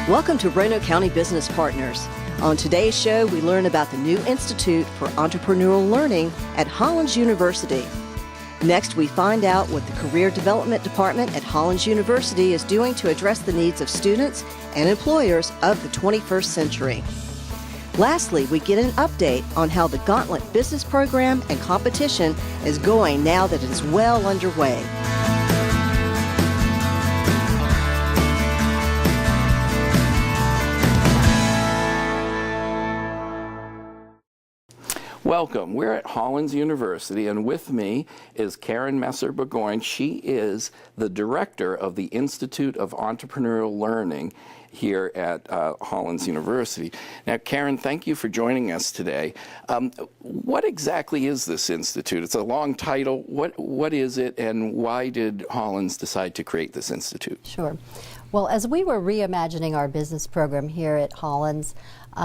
Welcome to Roanoke County Business Partners. On today's show, we learn about the new Institute for Entrepreneurial Learning at Hollins University. Next, we find out what the Career Development Department at Hollins University is doing to address the needs of students and employers of the 21st century. Lastly, we get an update on how the Gauntlet Business Program and competition is going now that it is well underway. Welcome. We're at Hollins University, and with me is Karen Messer-Burgoyne. She is the director of the Institute of Entrepreneurial Learning here at Hollins University. Now, Karen, thank you for joining us today. What exactly is this institute? It's a long title. What is it, and why did Hollins decide to create this institute? Sure. Well, as we were reimagining our business program here at Hollins,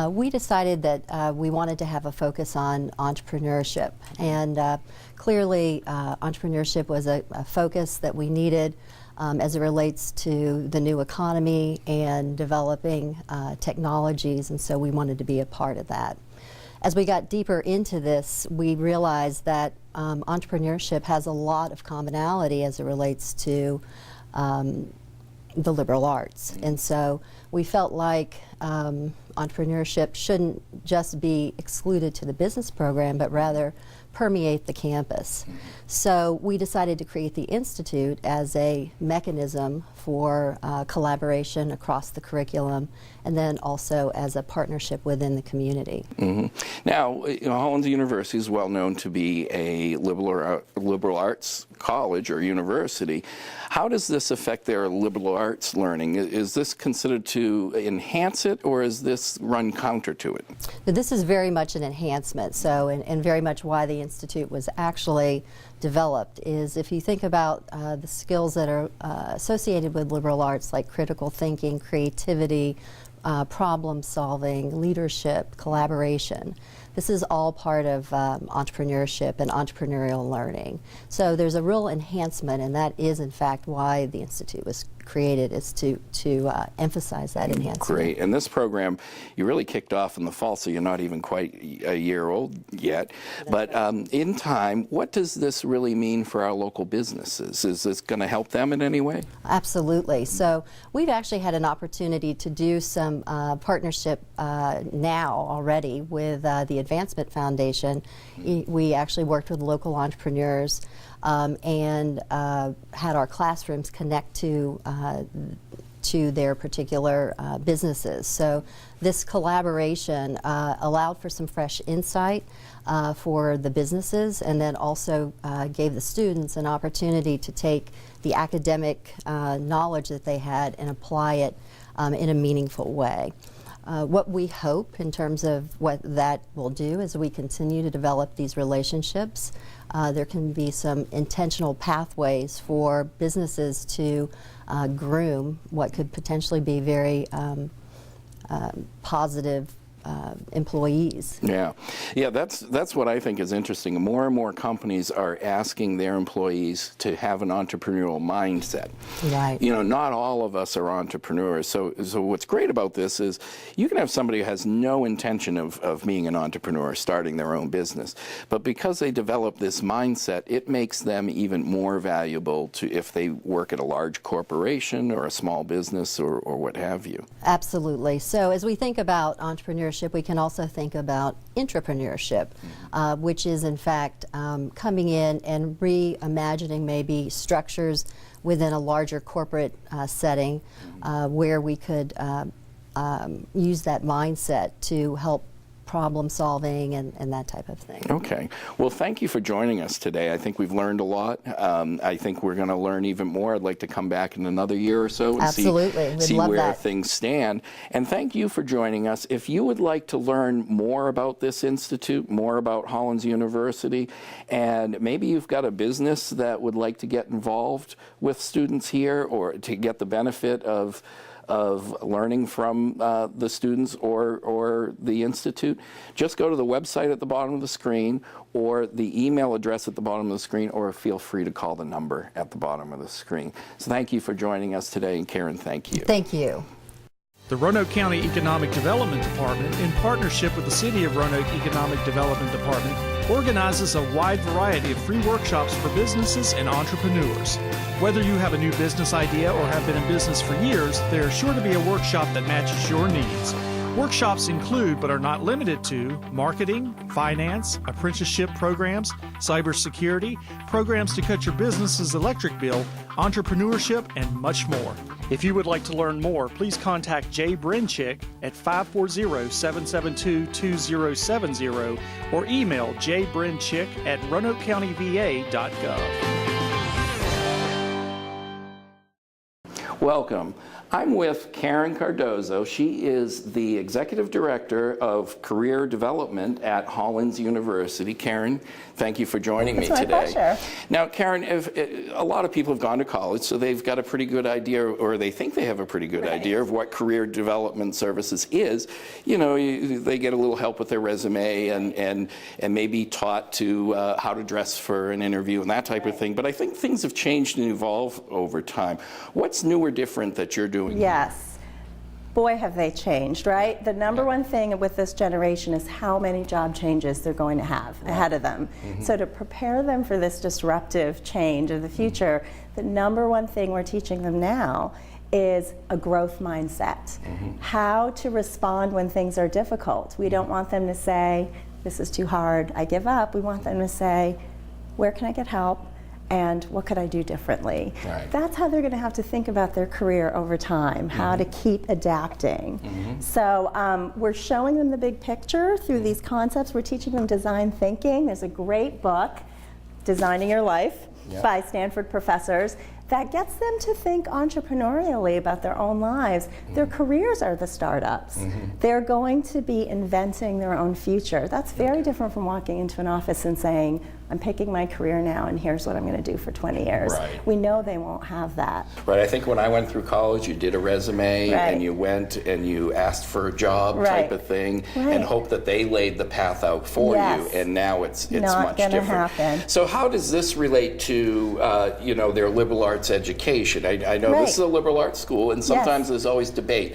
we decided that we wanted to have a focus on entrepreneurship. And clearly, entrepreneurship was a focus that we needed as it relates to the new economy and developing technologies, and so we wanted to be a part of that. As we got deeper into this, we realized that entrepreneurship has a lot of commonality as it relates to the liberal arts. And so we felt like entrepreneurship shouldn't just be excluded to the business program, but rather permeate the campus. So we decided to create the Institute as a mechanism for collaboration across the curriculum, and then also as a partnership within the community. Mm-hmm. Now, Hollins University is well known to be a liberal arts college or university. How does this affect their liberal arts learning? Is this considered to enhance it, or is this run counter to it? This is very much an enhancement, so and very much why the Institute was actually developed is if you think about the skills that are associated with liberal arts, like critical thinking, creativity, problem solving, leadership, collaboration. This is all part of entrepreneurship and entrepreneurial learning. So there's a real enhancement, and that is in fact why the Institute was created, is to emphasize that enhancement. Great. And this program, you really kicked off in the fall, so you're not even quite a year old yet. But in time, what does this really mean for our local businesses? Is this going to help them in any way? Absolutely. So we've actually had an opportunity to do some partnership now already with the Advancement Foundation. We actually worked with local entrepreneurs and had our classrooms connect to their particular businesses. So this collaboration allowed for some fresh insight for the businesses, and then also gave the students an opportunity to take the academic knowledge that they had and apply it in a meaningful way. What we hope in terms of what that will do is we continue to develop these relationships. There can be some intentional pathways for businesses to groom what could potentially be very positive employees. Yeah, that's what I think is interesting. More and more companies are asking their employees to have an entrepreneurial mindset. Right. You know, not all of us are entrepreneurs. So what's great about this is you can have somebody who has no intention of being an entrepreneur, starting their own business, but because they develop this mindset, it makes them even more valuable to if they work at a large corporation or a small business or what have you. Absolutely. So as we think about entrepreneurship, we can also think about intrapreneurship, which is in fact coming in and reimagining maybe structures within a larger corporate setting where we could use that mindset to help problem solving and that type of thing. Okay. Well, thank you for joining us today. I think we've learned a lot. I think we're going to learn even more. I'd like to come back in another year or so and Absolutely. see where things stand. And thank you for joining us. If you would like to learn more about this institute, more about Hollins University, and maybe you've got a business that would like to get involved with students here or to get the benefit of learning from the students or the Institute, just go to the website at the bottom of the screen or the email address at the bottom of the screen, or feel free to call the number at the bottom of the screen. So thank you for joining us today, and Karen, thank you. Thank you. The Roanoke County Economic Development Department, in partnership with the City of Roanoke Economic Development Department, organizes a wide variety of free workshops for businesses and entrepreneurs. Whether you have a new business idea or have been in business for years, there is sure to be a workshop that matches your needs. Workshops include, but are not limited to, marketing, finance, apprenticeship programs, cybersecurity, programs to cut your business's electric bill, entrepreneurship, and much more. If you would like to learn more, please contact Jay Brinchick at 540-772-2070 or email jbrinchick@roanokecountyva.gov. Welcome. I'm with Karen Cardozo. She is the Executive Director of Career Development at Hollins University. Karen, thank you for joining me today. It's my pleasure. Now, Karen, a lot of people have gone to college, so they've got a pretty good idea, or they think they have a pretty good idea of what career development services is. You know, they get a little help with their resume and maybe taught to how to dress for an interview and that type of thing. But I think things have changed and evolved over time. What's new or different that you're doing? Yes. Boy, have they changed, right? The number one thing with this generation is how many job changes they're going to have ahead of them. So to prepare them for this disruptive change of the future, the number one thing we're teaching them now is a growth mindset. How to respond when things are difficult. We don't want them to say, this is too hard, I give up. We want them to say, where can I get help? And what could I do differently? Right. That's how they're going to have to think about their career over time, how to keep adapting. So we're showing them the big picture through these concepts. We're teaching them design thinking. There's a great book, Designing Your Life, by Stanford professors, that gets them to think entrepreneurially about their own lives. Their careers are the startups. They're going to be inventing their own future. That's very different from walking into an office and saying, I'm picking my career now and here's what I'm going to do for 20 years. Right. We know they won't have that. Right. I think when I went through college, you did a resume and you went and you asked for a job type of thing and hoped that they laid the path out for you. And now it's not much gonna different. Happen. So how does this relate to you know, their liberal arts education? I know this is a liberal arts school, and sometimes there's always debate.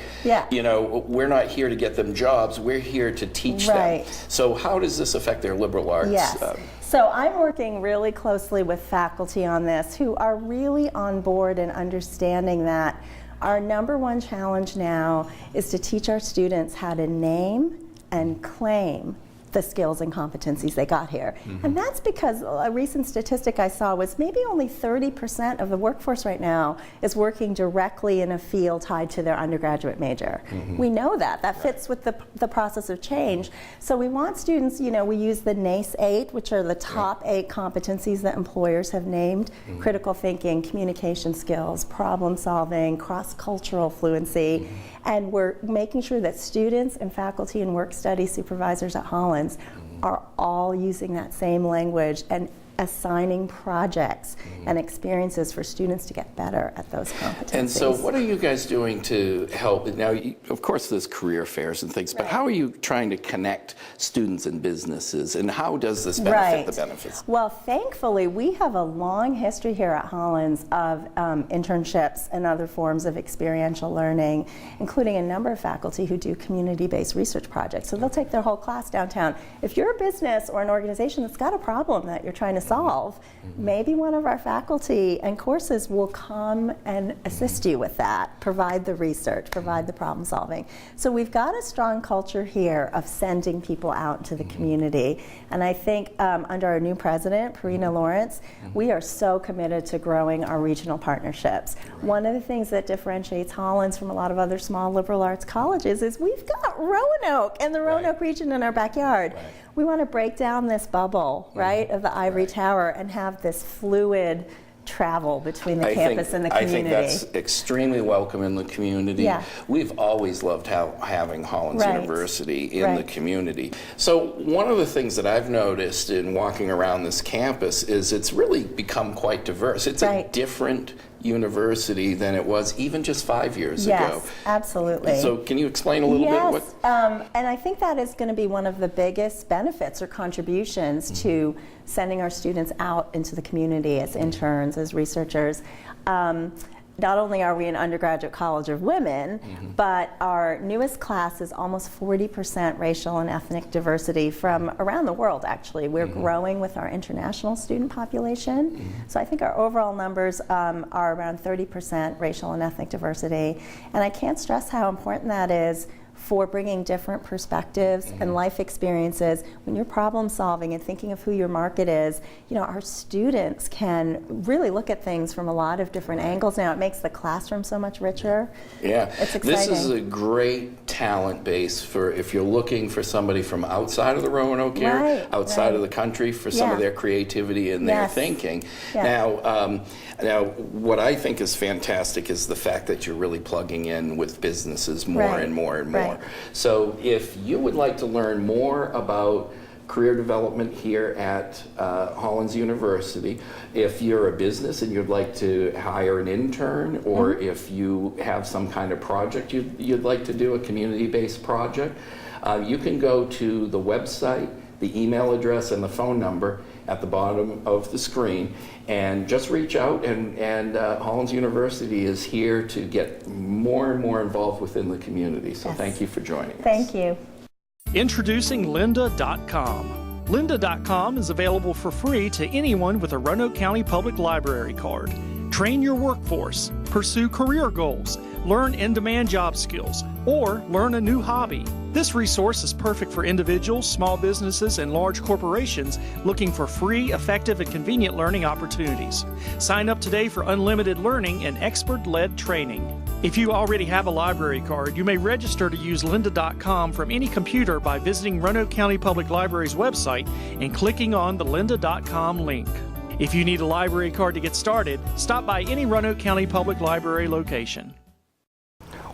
You know, we're not here to get them jobs. We're here to teach them. So how does this affect their liberal arts? So I'm working really closely with faculty on this who are really on board and understanding that our number one challenge now is to teach our students how to name and claim the skills and competencies they got here. And that's because a recent statistic I saw was maybe only 30% of the workforce right now is working directly in a field tied to their undergraduate major. We know that. That fits with the process of change. So we want students, you know, we use the NACE 8, which are the top 8 competencies that employers have named: critical thinking, communication skills, problem solving, cross-cultural fluency. And we're making sure that students and faculty and work study supervisors at Hollins are all using that same language and assigning projects and experiences for students to get better at those competencies. And so what are you guys doing to help? Now, of course, there's career fairs and things, but how are you trying to connect students and businesses, and how does this benefit the benefits? Well, thankfully, we have a long history here at Hollins of internships and other forms of experiential learning, including a number of faculty who do community-based research projects. So they'll take their whole class downtown. If you're a business or an organization that's got a problem that you're trying to solve, maybe one of our faculty and courses will come and assist you with that, provide the research, provide the problem solving. So we've got a strong culture here of sending people out into the community. And I think under our new president, Parina Lawrence, we are so committed to growing our regional partnerships. One of the things that differentiates Hollins from a lot of other small liberal arts colleges is we've got Roanoke and the Roanoke region in our backyard. We want to break down this bubble, of the ivory tower and have this fluid travel between the campus and the community. I think that's extremely welcome in the community. We've always loved having Hollins University in the community. So one of the things that I've noticed in walking around this campus is it's really become quite diverse. It's a different university than it was even just 5 years ago. Yes, absolutely. So can you explain a little bit? And I think that is going to be one of the biggest benefits or contributions to sending our students out into the community as interns, as researchers. not only are we an undergraduate college of women, but our newest class is almost 40% racial and ethnic diversity from around the world, actually. We're growing with our international student population. So I think our overall numbers are around 30% racial and ethnic diversity. And I can't stress how important that is for bringing different perspectives and life experiences. When you're problem solving and thinking of who your market is, you know, our students can really look at things from a lot of different angles now. It makes the classroom so much richer. Yeah, it's exciting. This is a great talent base for if you're looking for somebody from outside of the Roanoke area, outside of the country, for some of their creativity and their thinking. Now, what I think is fantastic is the fact that you're really plugging in with businesses more and more and more. So if you would like to learn more about career development here at Hollins University, if you're a business and you'd like to hire an intern, or if you have some kind of project you'd like to do, a community-based project, you can go to the website, the email address, and the phone number at the bottom of the screen, and just reach out, and Hollins University is here to get more and more involved within the community. So thank you for joining us. Thank you. Introducing lynda.com. Lynda.com is available for free to anyone with a Roanoke County Public Library card. Train your workforce, pursue career goals, learn in-demand job skills, or learn a new hobby. This resource is perfect for individuals, small businesses, and large corporations looking for free, effective, and convenient learning opportunities. Sign up today for unlimited learning and expert-led training. If you already have a library card, you may register to use lynda.com from any computer by visiting Roanoke County Public Library's website and clicking on the lynda.com link. If you need a library card to get started, stop by any Roanoke County Public Library location.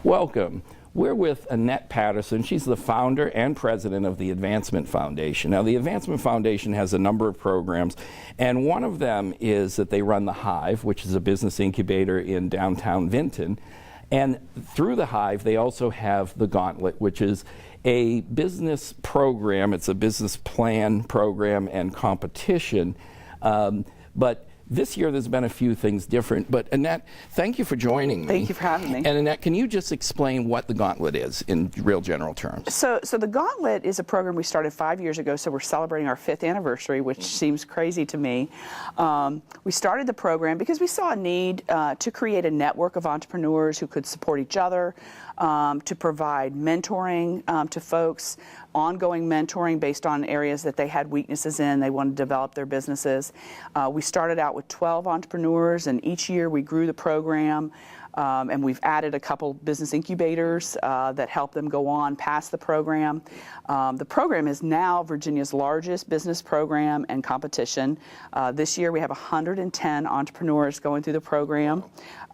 Welcome. We're with Annette Patterson. She's the founder and president of the Advancement Foundation. Now, the Advancement Foundation has a number of programs, and one of them is that they run the Hive, which is a business incubator in downtown Vinton. And through the Hive, they also have the Gauntlet, which is a business program. It's a business plan program and competition. But this year there's been a few things different. But Annette, thank you for joining me. Thank you for having me. And Annette, can you just explain what the Gauntlet is in real general terms? So the Gauntlet is a program we started 5 years ago, so we're celebrating our 5th anniversary, which seems crazy to me. We started the program because we saw a need to create a network of entrepreneurs who could support each other, to provide mentoring to folks, ongoing mentoring based on areas that they had weaknesses in. They wanted to develop their businesses. We started out with 12 entrepreneurs, and each year we grew the program. And we've added a couple business incubators that help them go on past the program. The program is now Virginia's largest business program and competition. This year we have 110 entrepreneurs going through the program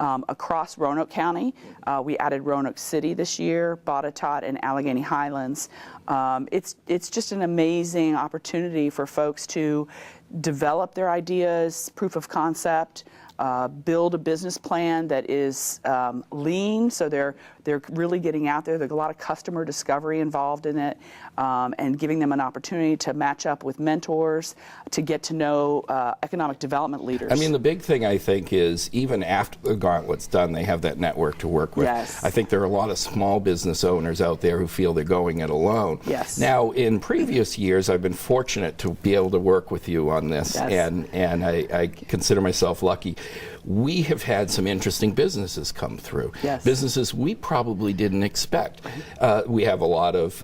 across Roanoke County. We added Roanoke City this year, Botetourt, and Allegheny Highlands. It's just an amazing opportunity for folks to develop their ideas, proof of concept, build a business plan that is lean, so they're really getting out there. There's a lot of customer discovery involved in it, and giving them an opportunity to match up with mentors, to get to know economic development leaders. I mean, the big thing I think is even after the Gauntlet's done, they have that network to work with. Yes. I think there are a lot of small business owners out there who feel they're going it alone. Yes. Now, in previous years, I've been fortunate to be able to work with you on this, Yes. and I consider myself lucky. We have had some interesting businesses come through. Yes. Businesses we probably didn't expect. We have a lot of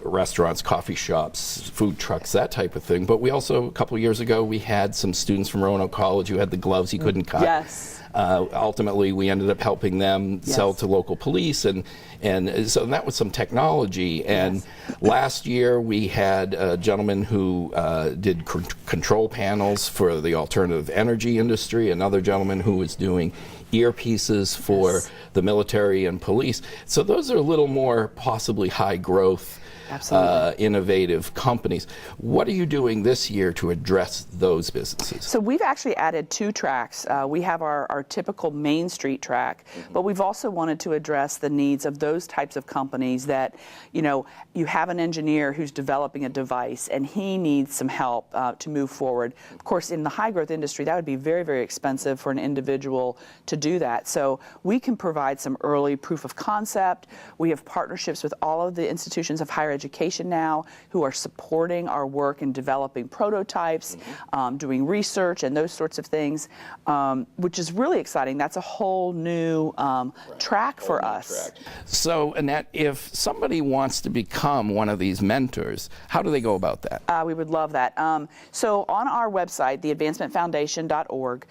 restaurants, coffee shops, food trucks, that type of thing. But we also, a couple years ago, we had some students from Roanoke College who had the gloves you couldn't cut. Yes. Ultimately, we ended up helping them sell to local police, and so that was some technology. And last year, we had a gentleman who did control panels for the alternative energy industry, another gentleman who was doing earpieces for the military and police. So those are a little more possibly high growth innovative companies. What are you doing this year to address those businesses? So we've actually added 2 tracks. We have our typical Main Street track, but we've also wanted to address the needs of those types of companies that, you have an engineer who's developing a device and he needs some help to move forward. Of course, in the high growth industry, that would be very, very expensive for an individual to do that. So we can provide some early proof of concept. We have partnerships with all of the institutions of higher education now who are supporting our work in developing prototypes, doing research and those sorts of things, which is really exciting. That's a whole new track for us. So, Annette, if somebody wants to become one of these mentors, how do they go about that? We would love that. So on our website, theadvancementfoundation.org,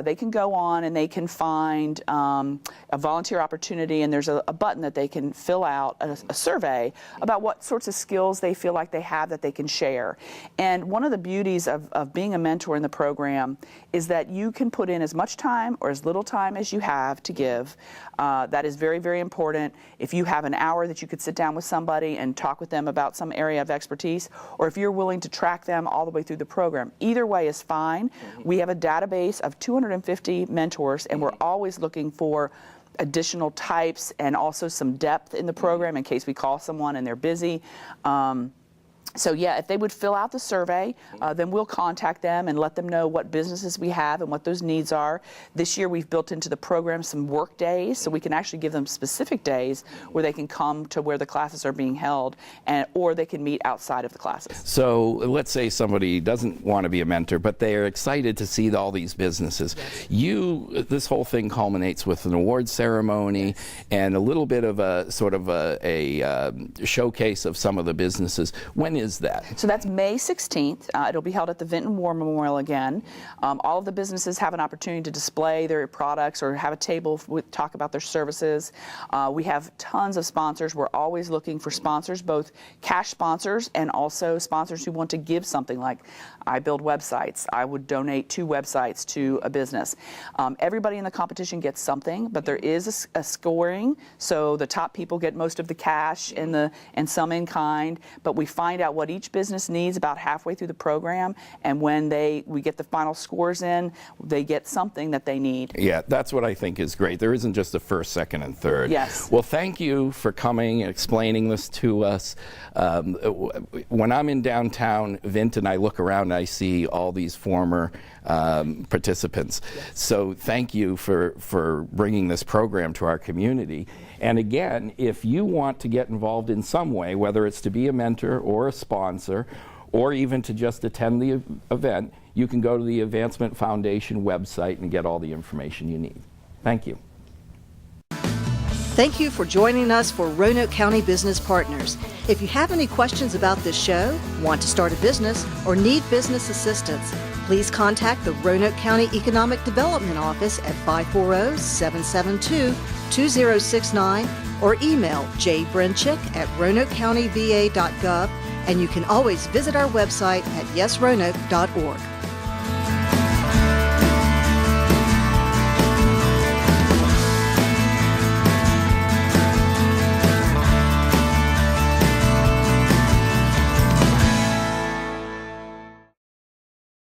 they can go on and they can find a volunteer opportunity, and there's a button that they can fill out a survey about what sorts of skills they feel like they have that they can share. And one of the beauties of being a mentor in the program is that you can put in as much time or as little time as you have to give. That is very, very important. If you have an hour that you could sit down with somebody and talk with them about some area of expertise, or if you're willing to track them all the way through the program, either way is fine. We have a database of 250 mentors, and we're always looking for additional types and also some depth in the program in case we call someone and they're busy. So yeah, if they would fill out the survey, then we'll contact them and let them know what businesses we have and what those needs are. This year we've built into the program some work days, so we can actually give them specific days where they can come to where the classes are being held, or they can meet outside of the classes. So let's say somebody doesn't want to be a mentor, but they are excited to see all these businesses. This whole thing culminates with an award ceremony and a little bit of a sort of a showcase of some of the businesses. When is that? So that's May 16th. It'll be held at the Vinton War Memorial again. All of the businesses have an opportunity to display their products or have a table talk about their services. We have tons of sponsors. We're always looking for sponsors, both cash sponsors and also sponsors who want to give something, like I build websites. I would donate 2 websites to a business. Everybody in the competition gets something, but there is a scoring, so the top people get most of the cash and some in kind, but we find out what each business needs about halfway through the program, and when we get the final scores in, they get something that they need. Yeah, that's what I think is great. There isn't just a first, second, and third. Yes. Well, thank you for coming and explaining this to us. When I'm in downtown Vinton, I look around and I see all these former participants. Yes. So thank you for bringing this program to our community. And again, if you want to get involved in some way, whether it's to be a mentor or a sponsor, or even to just attend the event, you can go to the Advancement Foundation website and get all the information you need. Thank you. Thank you for joining us for Roanoke County Business Partners. If you have any questions about this show, want to start a business, or need business assistance, please contact the Roanoke County Economic Development Office at 540-772-2069 or email jbrenchick@roanokecountyva.gov, and you can always visit our website at yesroanoke.org.